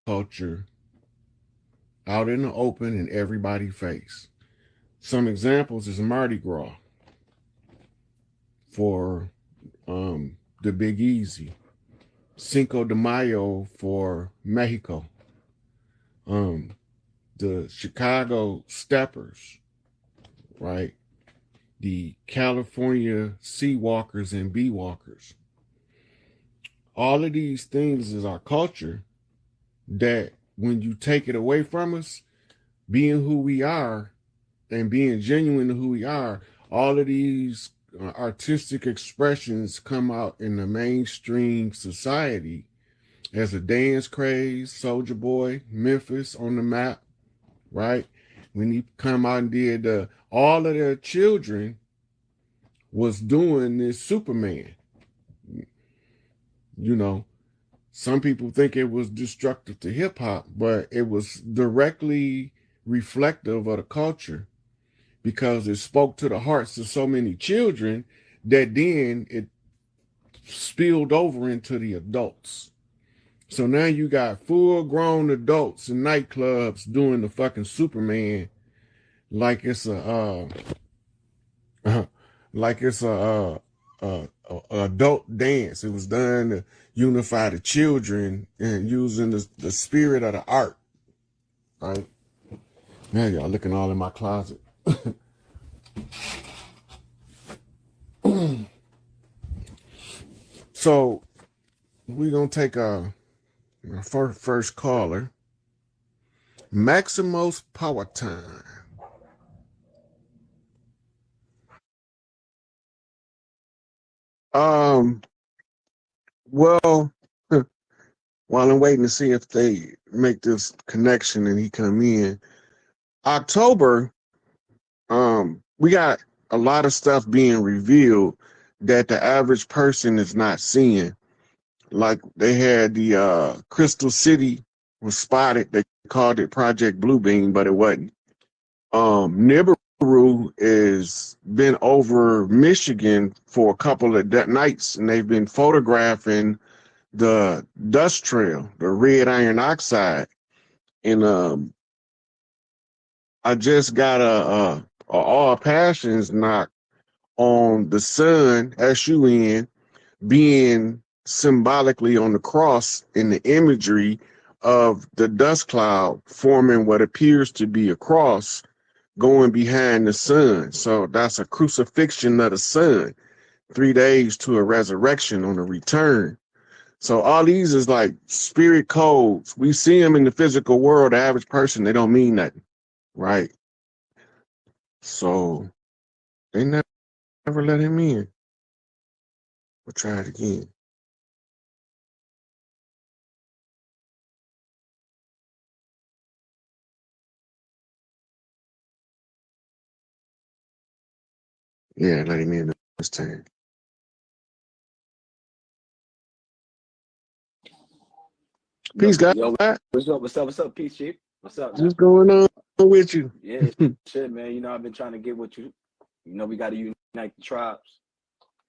culture out in the open in everybody's face. Some examples is Mardi Gras for the Big Easy, Cinco de Mayo for Mexico, um, the Chicago Steppers, right? The California Sea Walkers and Bee Walkers. All of these things is our culture that when you take it away from us, being who we are and being genuine to who we are, all of these artistic expressions come out in the mainstream society as a dance craze, Soldier Boy, Memphis on the map, right? When he come out and did all of their children was doing this Superman. You know, some people think it was destructive to hip hop, but it was directly reflective of the culture because it spoke to the hearts of so many children that then it spilled over into the adults. So now you got full grown adults in nightclubs doing the fucking Superman like it's like it's a adult dance. It was done to unify the children and using the spirit of the art, right? Now y'all looking all in my closet. So we're gonna take our first caller, Maximo's Power Time. Well, while I'm waiting to see if they make this connection and he come in, October, we got a lot of stuff being revealed that the average person is not seeing. Like they had the Crystal City was spotted. They called it Project Bluebeam, but it wasn't. Nibiru is been over Michigan for a couple of nights, and they've been photographing the dust trail, the red iron oxide. And I just got a all passions knock on the sun, SUN, being symbolically on the cross in the imagery of the dust cloud forming what appears to be a cross going behind the sun. So that's a crucifixion of the sun, 3 days to a resurrection on a return. So all these is like spirit codes. We see them in the physical world. The average person, they don't mean nothing, right? So they never let him in. We'll try it again. Yeah, let him in this time. Peace, God. Yo, what's up, Peace Chief? What's up, man? What's going on with you? Yeah, shit, man. You know, I've been trying to get with you. You know, we got to unite the tribes.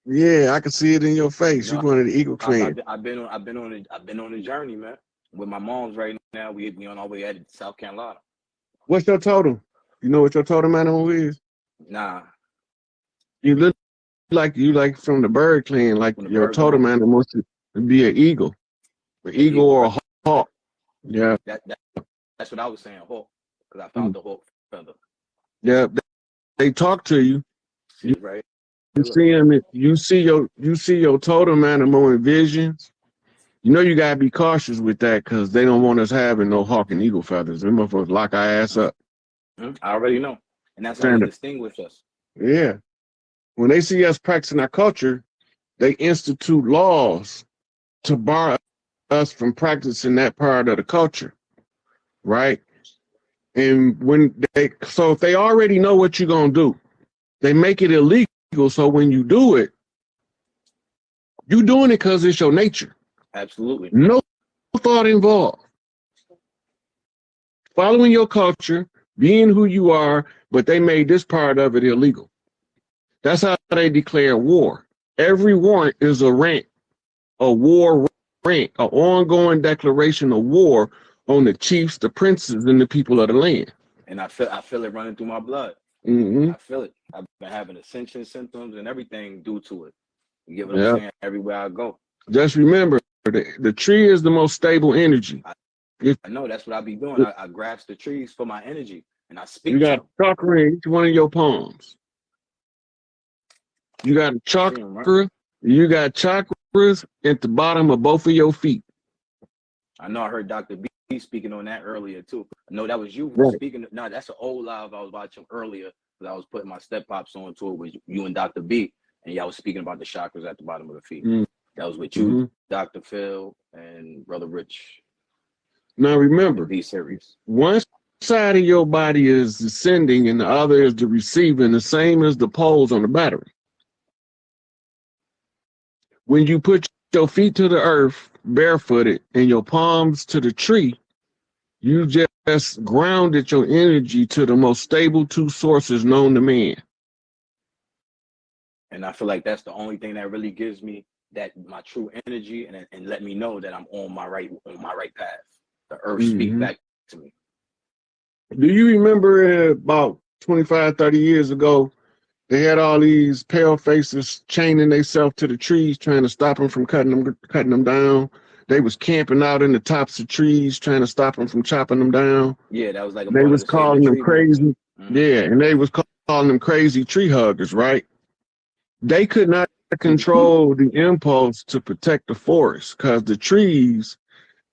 Yeah, I can see it in your face. You know, you one of the Eagle Clan. I've been on a journey, man. With my mom's right now. We on our way headed to South Carolina. What's your totem? You know what your totem animal is? Nah. You look like you like from the bird clan, like your totem animal should be an eagle. An eagle or a hawk. Yeah. That's what I was saying, hawk. Because I found the hawk feather. Yeah, they talk to you. Right. You see them. You see your totem animal in visions. You know you gotta be cautious with that because they don't want us having no hawk and eagle feathers. Them motherfuckers lock our ass up. I already know, and that's how they distinguish us. Yeah, when they see us practicing our culture, they institute laws to bar us from practicing that part of the culture, right? And if they already know what you're gonna do, they make it illegal. So when you do it, you're doing it because it's your nature. Absolutely. No thought involved. Following your culture, being who you are, but they made this part of it illegal. That's how they declare war. Every warrant is a rant, a war rant, an ongoing declaration of war on the chiefs, the princes, and the people of the land. And I feel it running through my blood. Mm-hmm. I feel it. I've been having ascension symptoms and everything due to it. You get what Yeah. I'm saying? Everywhere I go. Just remember, the tree is the most stable energy. I know that's what I be doing. I grasp the trees for my energy and I speak You to got them. chakra in each one of your palms. You got a chakra. Right? You got chakras at the bottom of both of your feet. I know I heard Dr. B speaking on that earlier too. I know that was you Right. speaking. No, that's an old live I was watching earlier because I was putting my step pops on tour with you and Dr. B, and y'all was speaking about the chakras at the bottom of the feet. Mm-hmm. That was with you, Dr. Phil, and Brother Rich. Now remember, be serious. One side of your body is ascending and the other is the receiving, the same as the poles on the battery. When you put your feet to the earth barefooted and your palms to the tree, you just grounded your energy to the most stable two sources known to man. And I feel like that's the only thing that really gives me that my true energy and let me know that I'm on my right path. The earth speak back to me. Do you remember about 25, 30 years ago, they had all these pale faces chaining themselves to the trees, trying to stop them from cutting them down. They was camping out in the tops of trees, trying to stop them from chopping them down. Yeah, that was like they was calling them crazy. Yeah, and they was calling them crazy tree huggers, right? They could not control the impulse to protect the forest because the trees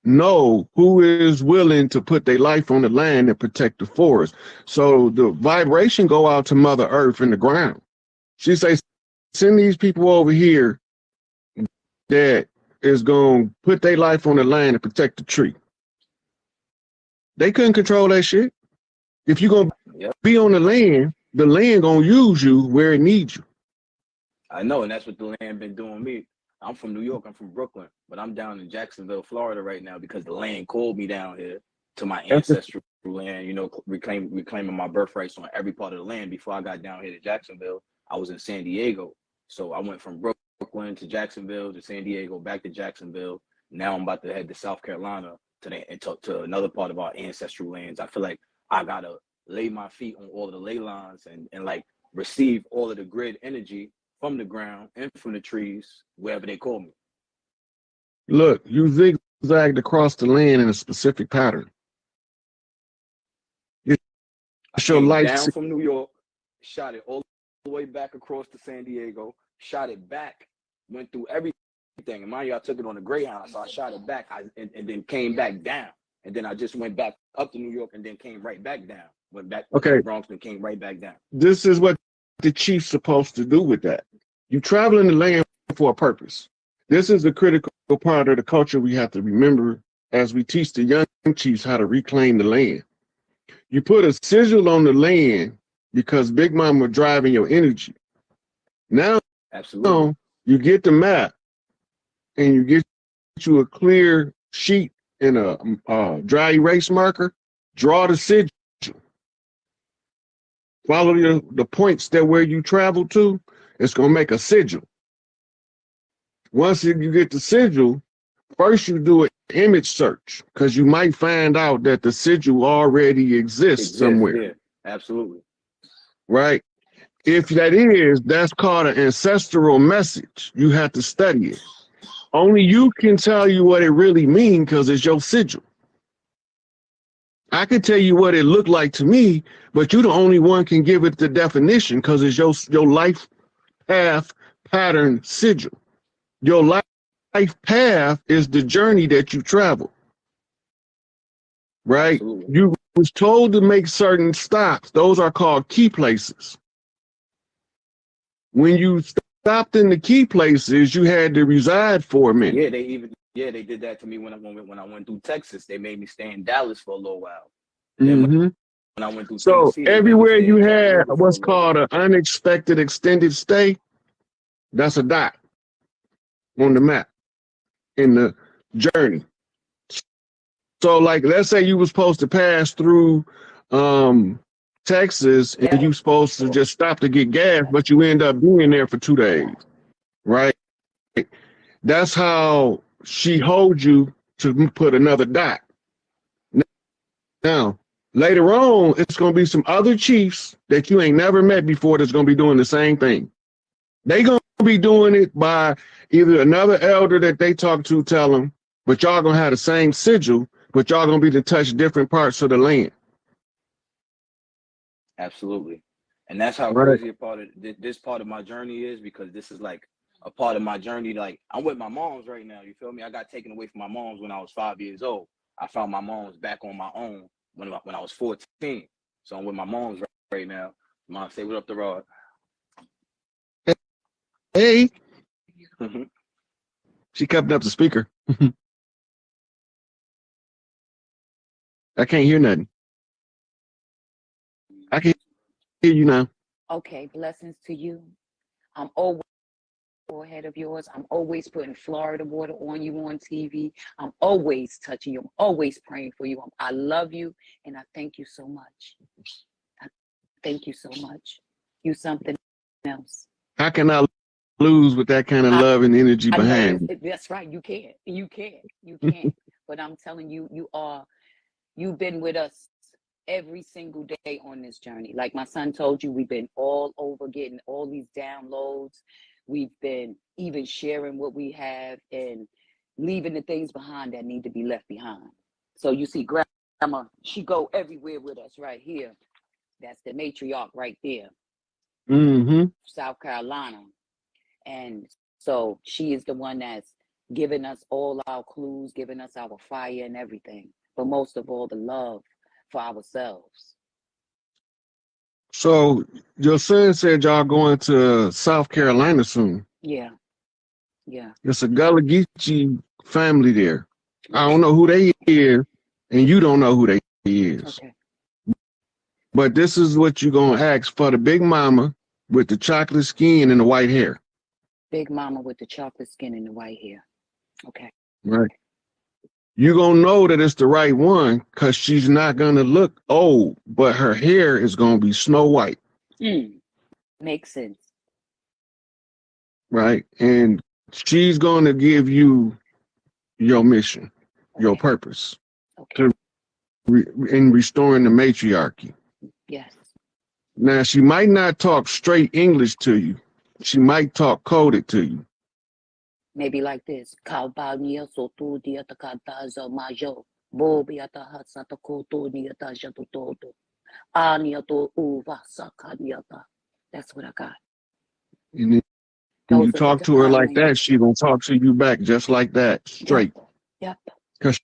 know who is willing to put their life on the land and protect the forest. So the vibration go out to Mother Earth and the ground. She say, send these people over here that is going to put their life on the land and protect the tree. They couldn't control that shit. If you're going to be on the land going to use you where it needs you. I know, and that's what the land been doing me. I'm from New York, I'm from Brooklyn, but I'm down in Jacksonville, Florida right now because the land called me down here to my ancestral land, you know, reclaiming my birthrights on every part of the land. Before I got down here to Jacksonville, I was in San Diego. So I went from Brooklyn to Jacksonville to San Diego, back to Jacksonville. Now I'm about to head to South Carolina to another part of our ancestral lands. I feel like I gotta lay my feet on all of the ley lines and like receive all of the grid energy from the ground and from the trees, wherever they call me. Look, you zigzagged across the land in a specific pattern. It's your life down from New York, shot it all the way back across to San Diego, shot it back, went through everything. And mind you, I took it on a Greyhound, so I shot it back and then came back down. And then I just went back up to New York and then came right back down. Went back to the Bronx and came right back down. This is what the chief's supposed to do with that. You travel in the land for a purpose. This is the critical part of the culture we have to remember as we teach the young chiefs how to reclaim the land. You put a sigil on the land because Big Mama driving your energy. Now, absolutely, you get the map and you get you a clear sheet and a dry erase marker. Draw the sigil. Follow the points that where you travel to. It's going to make a sigil. Once you get the sigil, first you do an image search because you might find out that the sigil already exists somewhere. Yeah, absolutely. Right? If that's called an ancestral message. You have to study it. Only you can tell you what it really means because it's your sigil. I can tell you what it looked like to me, but you're the only one can give it the definition because it's your life path pattern sigil. Your life path is the journey that you travel. Right? Absolutely. You was told to make certain stops. Those are called key places. When you stopped in the key places, you had to reside for a minute. Yeah, they did that to me when I went through Texas. They made me stay in Dallas for a little while. Mm-hmm. When I went through so Tennessee, everywhere you had what's called an unexpected extended stay, that's a dot on the map in the journey. So like, let's say you were supposed to pass through Texas and you supposed to just stop to get gas, but you end up being there for 2 days, right? That's how she holds you to put another dot. Now, later on, it's going to be some other chiefs that you ain't never met before that's going to be doing the same thing. They going to be doing it by either another elder that they talk to tell them, but y'all going to have the same sigil, but y'all going to be to touch different parts of the land. Absolutely. And that's how Right. crazy a part of this part of my journey is, because this is like a part of my journey. Like, I'm with my moms right now. You feel me? I got taken away from my moms when I was 5 years old. I found my moms back on my own when I was 14. So I'm with my moms right now. Mom, say what up the rod. Hey, she kept up the speaker. I can't hear nothing. I can hear you now. Okay, blessings to you. I'm always ahead of yours. I'm always putting Florida water on you on TV. I'm always touching you. I'm always praying for you. I love you, and I thank you so much. I thank you so much. You something else. How can I lose with that kind of love and energy I know behind me? that's right. You can't. You can't. You can't. But I'm telling you, you've been with us every single day on this journey. Like my son told you, we've been all over getting all these downloads. We've been even sharing what we have and leaving the things behind that need to be left behind. So you see, grandma, she go everywhere with us right here. That's the matriarch right there, South Carolina. And so she is the one that's giving us all our clues, giving us our fire and everything. But most of all, the love for ourselves. So your son said y'all going to South Carolina soon. Yeah. Yeah. It's a Gullah Geechee family there. I don't know who they is, and you don't know who they is. Okay. But this is what you're going to ask for: the big mama with the chocolate skin and the white hair. Big mama with the chocolate skin and the white hair. Okay. Right. You're going to know that it's the right one because she's not going to look old, but her hair is going to be snow white. Makes sense. Right. And she's going to give you your mission, your purpose Okay. in restoring the matriarchy. Yes. Now, she might not talk straight English to you. She might talk coded to you. Maybe like this. Kalbania sotu diatakata majo. Bobiata hatsata koto niata jatutoto. Aniato uva sakaniata. That's what I got. And then when you talk to her like that, she gonna talk to you back just like that, straight. Yep. Because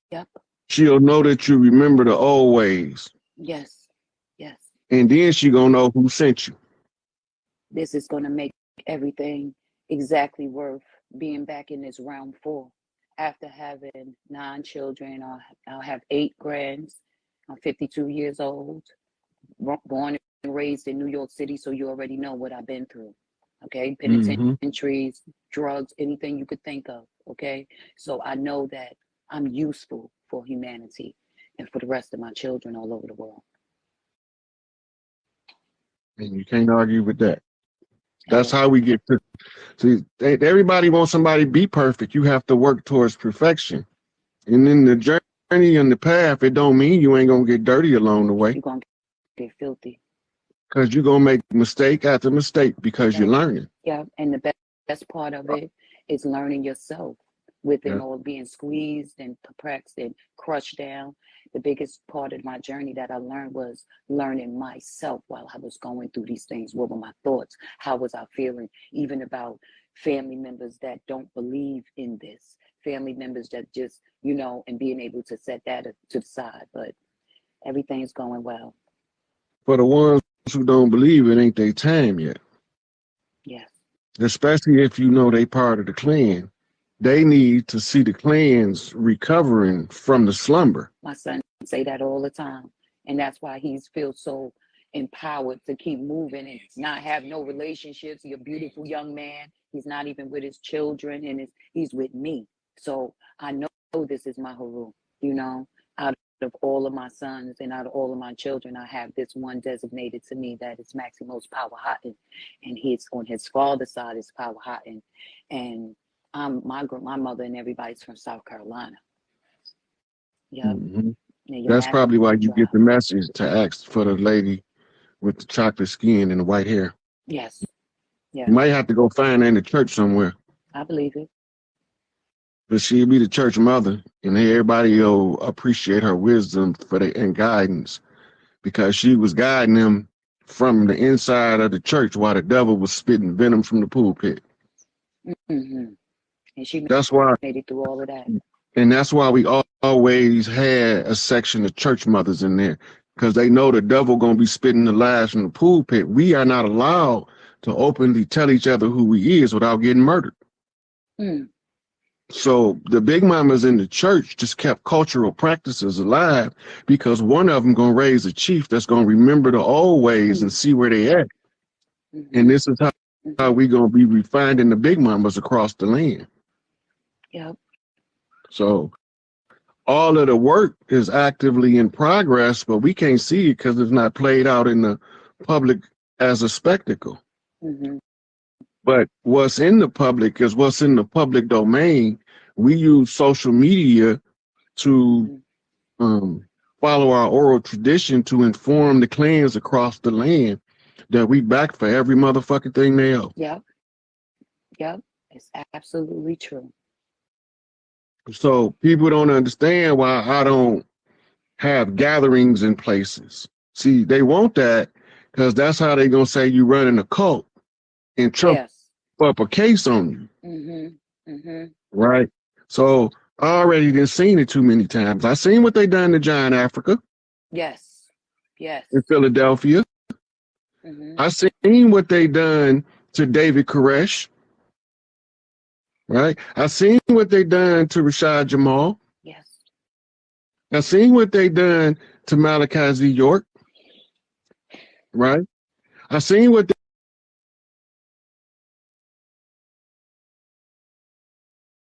she'll know that you remember the old ways. Yes. Yes. And then she gonna know who sent you. This is gonna make everything exactly worth being back in this round for. After having 9 children, I'll have 8 grands. I'm 52 years old, born and raised in New York City, so you already know what I've been through. Okay, penitentiaries, drugs, anything you could think of. Okay, so I know that I'm useful for humanity and for the rest of my children all over the world. And you can't argue with that. That's how we get to see. Everybody wants somebody to be perfect. You have to work towards perfection. And in the journey and the path, it don't mean you ain't gonna get dirty along the way. You're gonna get filthy. Because you're gonna make mistake after mistake because you're learning. Yeah, and the best part of it is learning yourself within all being squeezed and perplexed and crushed down. The biggest part of my journey that I learned was learning myself while I was going through these things. What were my thoughts? How was I feeling? Even about family members that don't believe in this, family members that just, and being able to set that to the side. But everything's going well. For the ones who don't believe, it ain't their time yet. Yes. Especially if you know they part of the clan. They need to see the clans recovering from the slumber. My son say that all the time. And that's why he feels so empowered to keep moving and not have no relationships. He's a beautiful young man. He's not even with his children, and he's with me. So I know this is my Haru, out of all of my sons and out of all of my children, I have this one designated to me that is Maximo's Power Houghton, and he's on his father's side is Power Houghton, and my mother and everybody's from South Carolina. Yeah. Yeah, your That's probably why masculine you get drive. the message to ask for the lady with the chocolate skin and the white hair. Yes. You Yes. might have to go find her in the church somewhere, I believe it. but she'll be the church mother, and everybody will appreciate her wisdom and guidance because she was guiding them from the inside of the church while the devil was spitting venom from the pulpit. Mm-hmm. And she That's why, made it through all of that. and that's why we always had a section of church mothers in there because they know the devil gonna be spitting the lies from the pulpit. We are not allowed to openly tell each other who we is without getting murdered. Mm. So the big mamas in the church just kept cultural practices alive because one of them gonna raise a chief that's gonna remember the old ways and see where they at. Mm-hmm. And this is how Mm-hmm. we gonna be refining the big mamas across the land. Yep. So all of the work is actively in progress, but we can't see it because it's not played out in the public as a spectacle. Mm-hmm. But what's in the public is what's in the public domain. We use social media to follow our oral tradition to inform the clans across the land that we back for every motherfucking thing they owe. Yep. Yep. It's absolutely true. So people don't understand why I don't have gatherings in places. See, they want that because that's how they gonna say you running a cult and trump Yes. up a case on you. Mm-hmm. Mm-hmm. Right. So I already done seen it too many times. I seen what they done to John Africa Yes. Yes. in Philadelphia. Mm-hmm. I seen what they done to David Koresh. Right. I seen what they done to Rashad Jamal. Yes. I seen what they done to Malachi Z. York. Right. I seen what